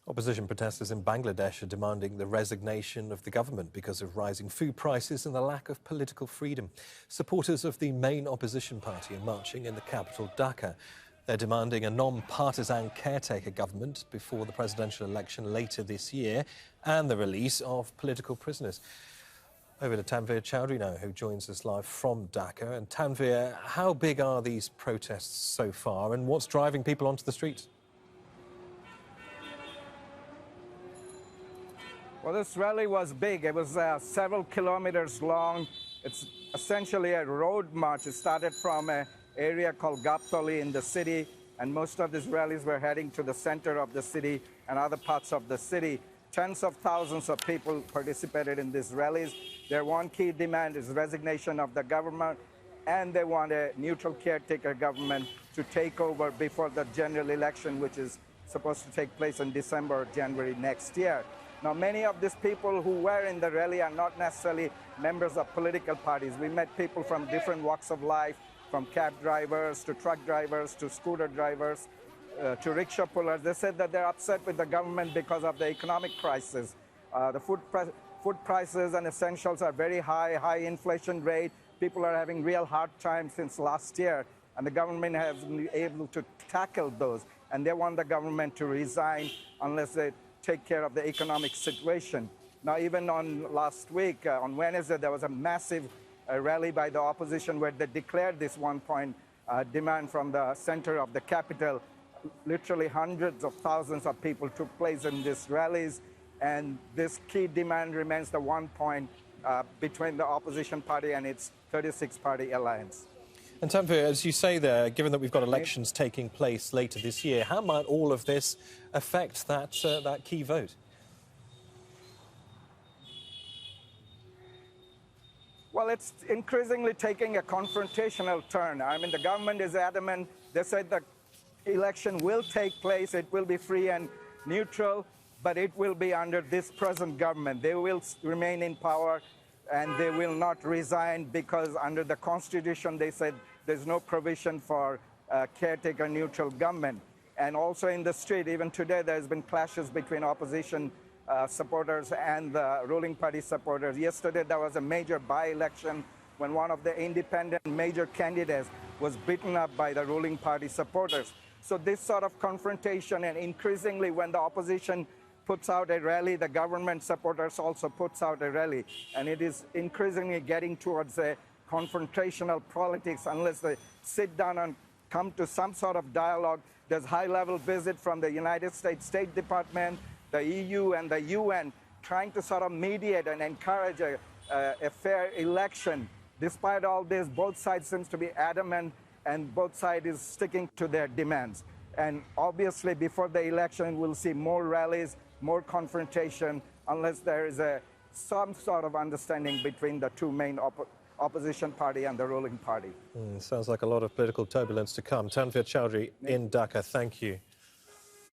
Opposition protesters in Bangladesh are demanding the resignation of the government because of rising food prices and the lack of political freedom. Supporters of the main opposition party are marching in the capital, Dhaka. They're demanding a non-partisan caretaker government before the presidential election later this year and the release of political prisoners. Over to Tanveer Chowdhury now, who joins us live from Dhaka. And Tanveer, how big are these protests so far and what's driving people onto the streets? Well, this rally was big. It was several kilometers long. It's essentially a road march. It started from an area called Gaptoli in the city, and most of these rallies were heading to the center of the city and other parts of the city. Tens of thousands of people participated in these rallies. Their one key demand is resignation of the government, and they want a neutral caretaker government to take over before the general election, which is supposed to take place in December or January next year. Now, many of these people who were in the rally are not necessarily members of political parties. We met people from different walks of life, from cab drivers to truck drivers to scooter drivers to rickshaw pullers. They said that they're upset with the government because of the economic crisis. The food prices and essentials are very high inflation rate. People are having real hard times since last year, and the government hasn't been able to tackle those. And they want the government to resign unless they take care of the economic situation. Now, even on last week, on Wednesday, there was a massive rally by the opposition where they declared this one-point demand from the center of the capital. Literally hundreds of thousands of people took place in these rallies, and this key demand remains the 1 point between the opposition party and its 36-party alliance. And Tanveer, as you say there, given that we've got elections taking place later this year, how might all of this affect that key vote? Well, it's increasingly taking a confrontational turn. I mean, the government is adamant. They said the election will take place. It will be free and neutral, but it will be under this present government. They will remain in power, and they will not resign because under the Constitution, they said there's no provision for caretaker neutral government. And also in the street, even today, there's been clashes between opposition supporters and the ruling party supporters. Yesterday, there was a major by-election when one of the independent major candidates was beaten up by the ruling party supporters. So this sort of confrontation, and increasingly when the opposition puts out a rally, the government supporters also puts out a rally. And it is increasingly getting towards a confrontational politics unless they sit down and come to some sort of dialogue. There's high-level visit from the United States State Department, the EU and the UN trying to sort of mediate and encourage a fair election. Despite all this, both sides seems to be adamant, and both sides is sticking to their demands. And obviously, before the election, we'll see more rallies, more confrontation, unless there is some sort of understanding between the two main opposition party and the ruling party. Sounds like a lot of political turbulence to come. Tanveer Chowdhury in Dhaka, thank you.